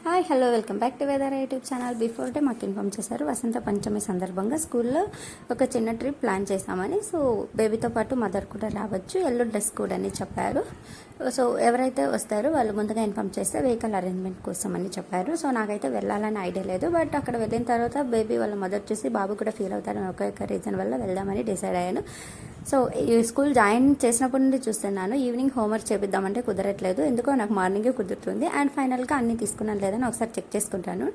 Hi hello welcome back to weather YouTube channel. Before day మాకు inform చేశారు వసంత పంచమి సందర్భంగా స్కూల్లో ఒక చిన్న ట్రిప్ ప్లాన్ చేశామని. సో బేబీతో పాటు మదర్ కూడా రావచ్చు, ఎల్లో డ్రెస్ కోడ్ అని చెప్పారు. సో ఎవరైతే వస్తారో వాళ్ళు ముందుగా ఇన్ఫామ్ చేస్తే వెహికల్ అరేంజ్మెంట్ కోసం అని చెప్పారు. సో నాకైతే వెళ్ళాలని ఐడియా లేదు, బట్ అక్కడ వెళ్ళిన తర్వాత బేబీ వాళ్ళ మదర్ చూసి బాబు కూడా ఫీల్ అవుతారని ఒక రీజన్ వల్ల వెళ్దామని డిసైడ్ అయ్యాను. సో ఈ స్కూల్ జాయిన్ చేసినప్పటి నుండి చూస్తున్నాను, ఈవినింగ్ హోంవర్క్ చేపిద్దామంటే కుదరట్లేదు, ఎందుకో నాకు మార్నింగే కుదురుతుంది. అండ్ ఫైనల్గా అన్ని తీసుకున్నాను లేదని ఒకసారి చెక్ చేసుకుంటాను.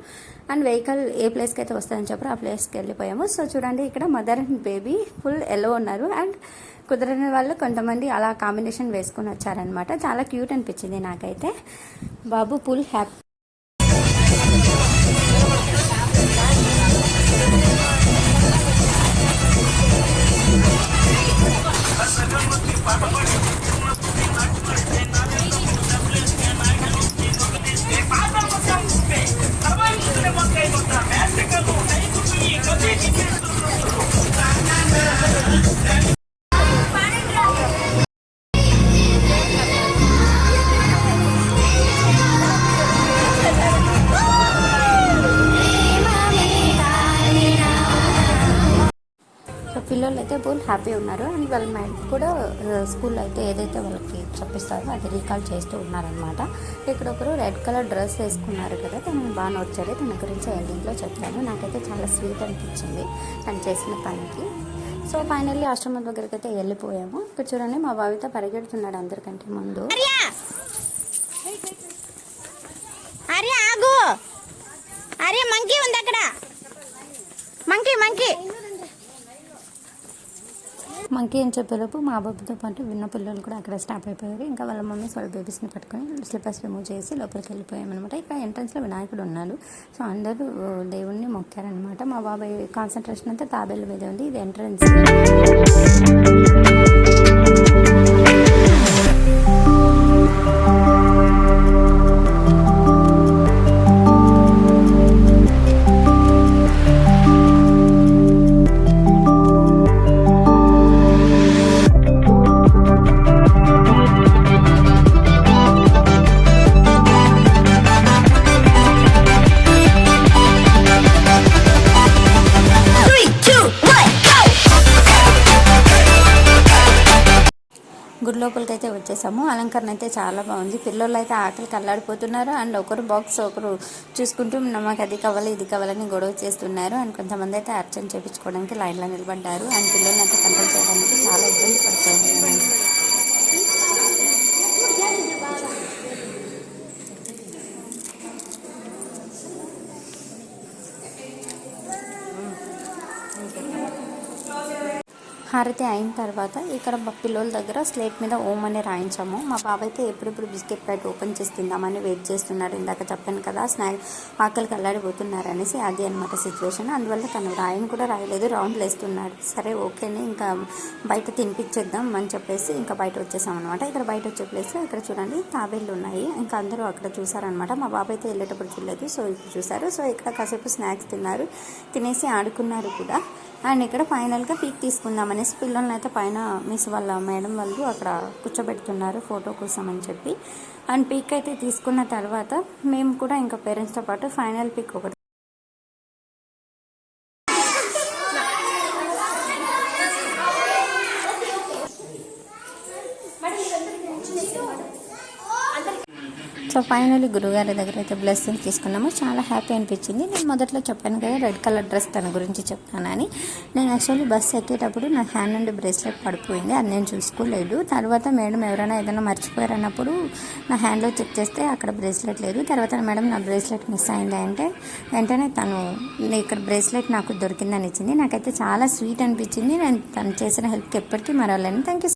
అండ్ వెహికల్ ఏ ప్లేస్కి అయితే వస్తుందని చెప్పారు ఆ ప్లేస్కి వెళ్ళిపోయాము. సో చూడండి, ఇక్కడ mother and baby full yellow ఉన్నారు. అండ్ కుదరని వాళ్ళు కొంతమంది అలా కాంబినేషన్ వేసుకొని వచ్చారనమాట. చాలా క్యూట్ అనిపించింది నాకైతే. బాబు ఫుల్ హ్యాపీ. పిల్లలు అయితే ఫుల్ హ్యాపీ ఉన్నారు. అండ్ వాళ్ళ మైండ్ కూడా స్కూల్లో అయితే ఏదైతే వాళ్ళకి చెప్పిస్తారో అది రీకాల్ చేస్తూ ఉన్నారనమాట. ఇక్కడ ఒకరు రెడ్ కలర్ డ్రెస్ వేసుకున్నారు కదా, తను బాగా నచ్చారు. తన గురించి ఎండింగ్లో చెప్పాను. నాకైతే చాలా స్వీట్ అనిపించింది తను చేసిన పనికి. సో ఫైనల్లీ ఆశ్రమం దగ్గరికి అయితే వెళ్ళిపోయాము. ఇక్కడ చూడండి, మా బావితో పరిగెడుతున్నాడు అందరికంటే ముందు. మంకీ ఉంది అక్కడ, మంకీ మంకీ మంకీ అని చెప్పేలోపు మా బాబుతో పాటు విన్న పిల్లలు కూడా అక్కడ స్టాప్ అయిపోయారు. ఇంకా వాళ్ళ మమ్మీ వాళ్ళ బేబీస్ని పట్టుకొని స్లిప్పర్స్ రిమూవ్ చేసి లోపలికి వెళ్ళిపోయామన్నమాట. ఇక్కడ ఎంట్రన్స్లో వినాయకుడు ఉన్నాడు. సో అందరూ దేవుణ్ణి మొక్కారనమాట. మా బాబాయ్ కాన్సన్ట్రేషన్ అంతా తాబేళ్ళ మీద ఉంది. ఇది ఎంట్రన్స్. గుడి లోపలికి అయితే వచ్చేసాము. అలంకరణ అయితే చాలా బాగుంది. పిల్లలు అయితే ఆకలికి అల్లాడిపోతున్నారు. అండ్ ఒకరు బాక్స్ ఒకరు చూసుకుంటూ మాకు అది కావాలి ఇది కావాలని గొడవ చేస్తున్నారు. అండ్ కొంతమంది అయితే అర్చన చేయించుకోవడానికి లైన్లో నిలబడ్డారు. అండ్ పిల్లల్ని అయితే కంట్రోల్ చేయడానికి చాలా ఇబ్బంది పడుతుంది. హారతి అయిన తర్వాత ఇక్కడ పిల్లల దగ్గర స్లేట్ మీద ఓం అని రాయించాము. మా బాబు అయితే ఎప్పుడెప్పుడు బిస్కెట్ ప్యాకెట్ ఓపెన్ చేసి తిందామని వెయిట్ చేస్తున్నాడు. ఇందాక చెప్పాను కదా, ఆకలికి అల్లాడిపోతున్నారు అనేసి. అది అనమాట సిచ్యువేషన్. అందువల్ల తను రాయని కూడా రాయలేదు, రౌండ్లు వేస్తున్నాడు. సరే ఓకేనే, ఇంకా బయట తినిపించేద్దాం అని చెప్పేసి ఇంకా బయట వచ్చేసాం అనమాట. ఇక్కడ బయట వచ్చే ప్లేస్లో ఇక్కడ చూడండి తాబేళ్ళు ఉన్నాయి. ఇంకా అందరూ అక్కడ చూసారనమాట. మా బాబు అయితే వెళ్ళేటప్పుడు చూడలేదు, సో ఇప్పుడు చూసారు. సో ఇక్కడ కాసేపు స్నాక్స్ తిన్నారు, తినేసి ఆడుకున్నారు కూడా. అండ్ ఇక్కడ ఫైనల్గా పీక్ తీసుకుందామనేసి పిల్లల్ని అయితే పైన మిస్ వాళ్ళ మేడం వాళ్ళు అక్కడ కూర్చోబెడుతున్నారు ఫోటో కోసం అని చెప్పి. అండ్ పీక్ అయితే తీసుకున్న తర్వాత మేము కూడా ఇంకా పేరెంట్స్తో పాటు ఫైనల్ పీక్ ఒకటి సో ఫైనల్లీ గురుగారి దగ్గర అయితే బ్లెస్సింగ్ తీసుకున్నాము. చాలా హ్యాపీ అనిపించింది. నేను మొదట్లో చెప్పాను కదా రెడ్ కలర్ డ్రెస్ తన గురించి చెప్తానని. నేను యాక్చువల్లీ బస్సు ఎక్కేటప్పుడు నా హ్యాండ్ నుండి బ్రేస్లెట్ పడిపోయింది, అది నేను చూసుకోలేదు. తర్వాత మేడం ఎవరైనా ఏదైనా మర్చిపోయారన్నప్పుడు నా హ్యాండ్లో చెక్ చేస్తే అక్కడ బ్రేస్లెట్ లేదు. తర్వాత మేడం నా బ్రేస్లెట్ మిస్ అయింది అంటే వెంటనే తను ఇక్కడ బ్రేస్లెట్ నాకు దొరికిందని ఇచ్చింది. నాకైతే చాలా స్వీట్ అనిపించింది. నేను తను చేసిన హెల్ప్కి ఎప్పటికీ మరవలేను. Thank you.